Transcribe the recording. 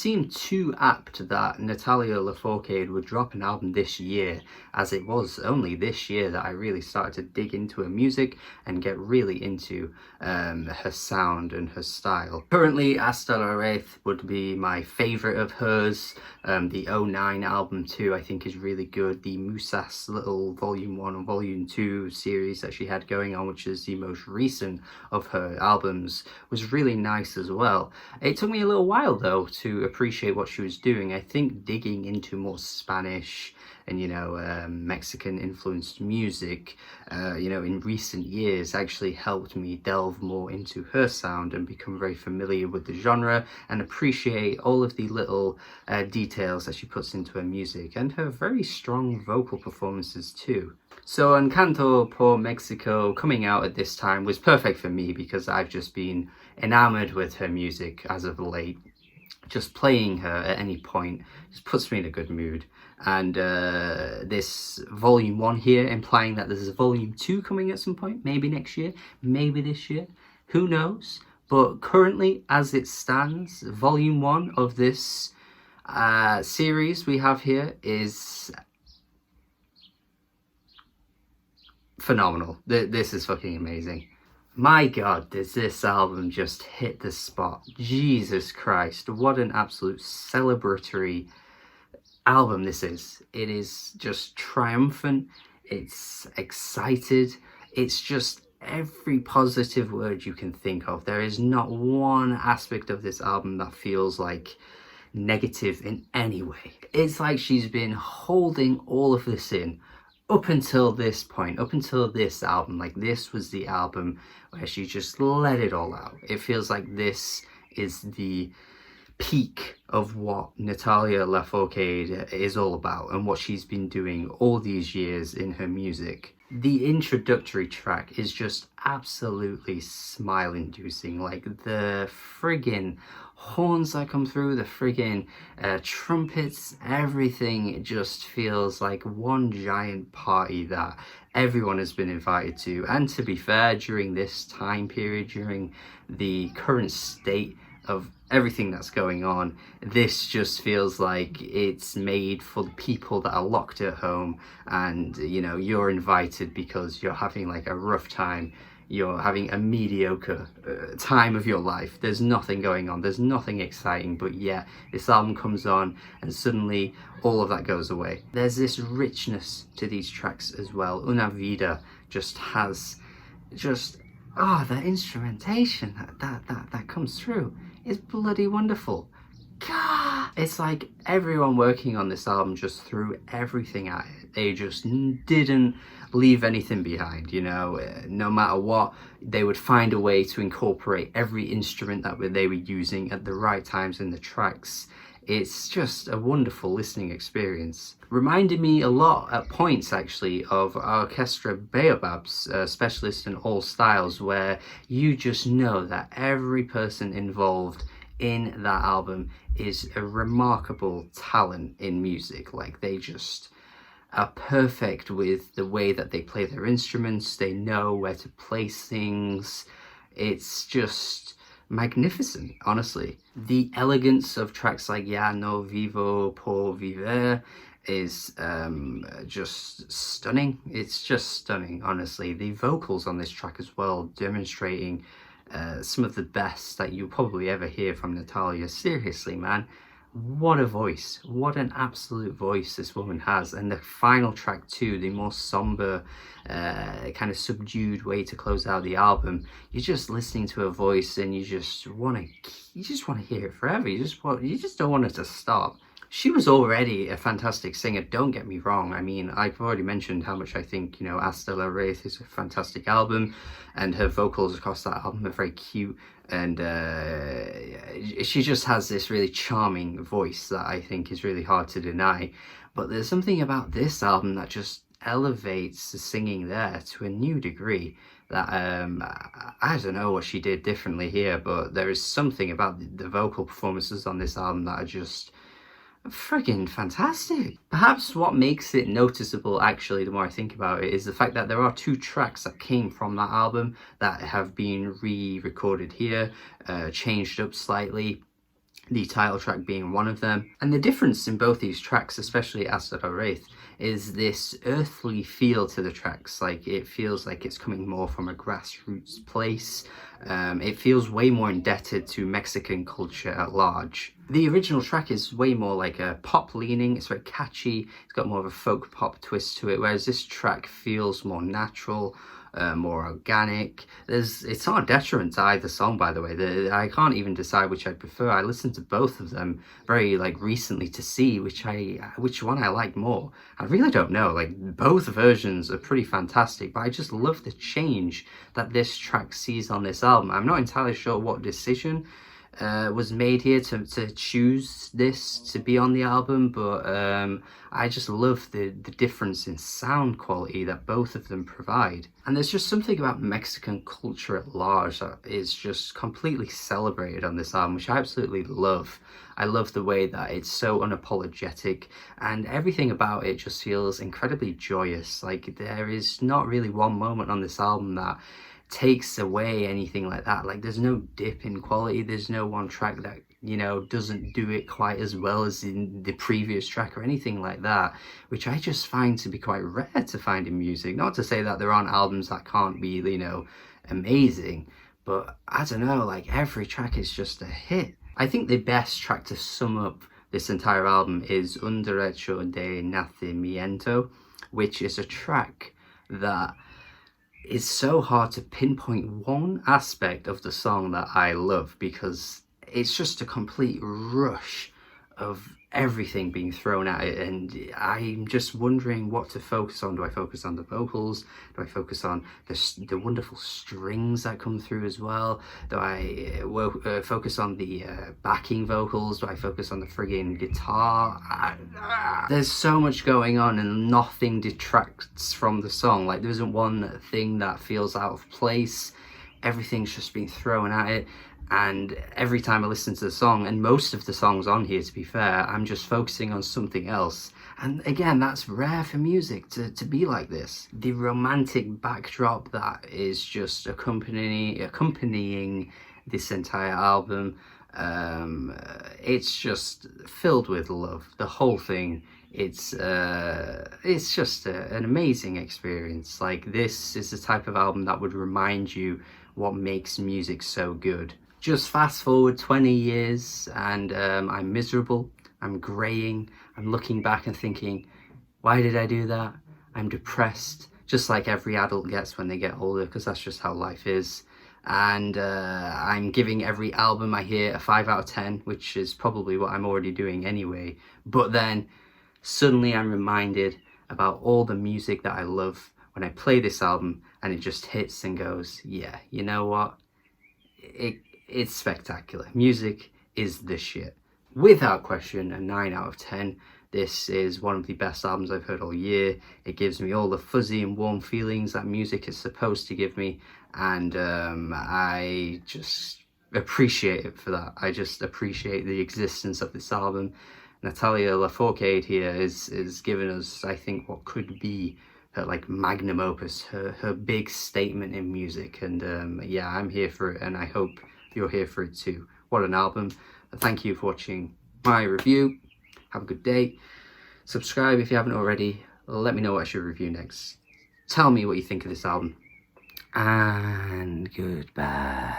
seemed too apt that Natalia Lafourcade would drop an album this year, as it was only this year that I really started to dig into her music and get really into her sound and her style. Currently, Hasta would be my favourite of hers. The '09 album too I think is really good. The Musas little Volume 1 and Volume 2 series that she had going on, which is the most recent of her albums, was really nice as well. It took me a little while though to appreciate what she was doing. I think digging into more Spanish and Mexican influenced music in recent years actually helped me delve more into her sound and become very familiar with the genre and appreciate all of the little details that she puts into her music and her very strong vocal performances too. So Canto por Mexico coming out at this time was perfect for me because I've just been enamored with her music as of late. Just playing her at any point just puts me in a good mood. And this Volume 1 here implying that there's a Volume 2 coming at some point, maybe next year, maybe this year, who knows. But currently, as it stands, Volume 1 of this series we have here is phenomenal. This is fucking amazing. My god, does this album just hit the spot. Jesus Christ, what an absolute celebratory album this is. It is just triumphant, it's excited, it's just every positive word you can think of. There is not one aspect of this album that feels like negative in any way. It's like she's been holding all of this in up until this point, up until this album. Like, this was the album where she just let it all out. It feels like this is the peak of what Natalia Lafourcade is all about and what she's been doing all these years in her music. The introductory track is just absolutely smile-inducing. Like, the friggin' horns that come through, the friggin' trumpets, everything just feels like one giant party that everyone has been invited to. And to be fair, during this time period, during the current state of everything that's going on, this just feels like it's made for the people that are locked at home, and you're invited because you're having like a rough time, you're having a mediocre time of your life, there's nothing going on, there's nothing exciting, but yet this album comes on and suddenly all of that goes away. There's this richness to these tracks as well. Vida just has the instrumentation that comes through is bloody wonderful. God, it's like everyone working on this album just threw everything at it. They just didn't leave anything behind, no matter what, they would find a way to incorporate every instrument that they were using at the right times in the tracks. It's just a wonderful listening experience. Reminded me a lot at points actually of Orchestra Baobab's Specialist in All Styles, where you just know that every person involved in that album is a remarkable talent in music. Like, they just are perfect with the way that they play their instruments. They know where to place things. It's just magnificent, honestly. The elegance of tracks like Ya no vivo por vivir is just stunning. It's just stunning, honestly. The vocals on this track as well, demonstrating some of the best that you'll probably ever hear from Natalia. Seriously, man, what a voice, what an absolute voice this woman has. And the final track too, the more somber kind of subdued way to close out the album, you're just listening to her voice and you just want to hear it forever. You just don't want it to stop. She was already a fantastic singer, don't get me wrong. I mean, I've already mentioned how much I think, Hasta is a fantastic album, and her vocals across that album are very cute, and she just has this really charming voice that I think is really hard to deny. But there's something about this album that just elevates the singing there to a new degree that I don't know what she did differently here, but there is something about the vocal performances on this album that are just friggin' fantastic. Perhaps what makes it noticeable, actually, the more I think about it, is the fact that there are 2 tracks that came from that album that have been re-recorded here, changed up slightly. the title track being one of them. And the difference in both these tracks, especially Hasta, Raiz, is this earthly feel to the tracks. Like, it feels like it's coming more from a grassroots place. It feels way more indebted to Mexican culture at large. The original track is way more like a pop leaning, it's very catchy, it's got more of a folk pop twist to it, whereas this track feels more natural, more organic. It's not a detriment to either song, by the way. I can't even decide which I prefer. I listened to both of them very recently to see which one I like more. I really don't know. Like, both versions are pretty fantastic, but I just love the change that this track sees on this album. I'm not entirely sure what decision was made here to choose this to be on the album, but I just love the difference in sound quality that both of them provide. And there's just something about Mexican culture at large that is just completely celebrated on this album, which I absolutely love. I love the way that it's so unapologetic, and everything about it just feels incredibly joyous. Like, there is not really one moment on this album that takes away anything like that. Like, there's no dip in quality, there's no one track that, you know, doesn't do it quite as well as in the previous track or anything like that, which I just find to be quite rare to find in music. Not to say that there aren't albums that can't be, you know, amazing, but I don't know, like, every track is just a hit. I think the best track to sum up this entire album is Derecho de Nacimiento, which is a track that is so hard to pinpoint one aspect of the song that I love, because it's just a complete rush of everything being thrown at it, and I'm just wondering what to focus on. Do I focus on the vocals? Do I focus on the wonderful strings that come through as well? Do I focus on the backing vocals? Do I focus on the friggin' guitar? There's so much going on and nothing detracts from the song. Like, there isn't one thing that feels out of place. Everything's just being thrown at it. And every time I listen to the song, and most of the songs on here, to be fair, I'm just focusing on something else. And again, that's rare for music to be like this. The romantic backdrop that is just accompanying this entire album, it's just filled with love. The whole thing, it's just an amazing experience. Like, this is the type of album that would remind you what makes music so good. Just fast forward 20 years and I'm miserable, I'm greying, I'm looking back and thinking, why did I do that? I'm depressed, just like every adult gets when they get older, because that's just how life is. And I'm giving every album I hear a 5 out of 10, which is probably what I'm already doing anyway. But then suddenly I'm reminded about all the music that I love when I play this album, and it just hits and goes, yeah, you know what? It's spectacular. Music is the shit. Without question, a 9 out of 10. This is one of the best albums I've heard all year. It gives me all the fuzzy and warm feelings that music is supposed to give me, and I just appreciate it for that. I just appreciate the existence of this album. Natalia Lafourcade here is giving us, I think, what could be her magnum opus, her big statement in music, and yeah, I'm here for it, and I hope you're here for it too. What an album. Thank you for watching my review. Have a good day. Subscribe if you haven't already. Let me know what I should review next. Tell me what you think of this album. And goodbye.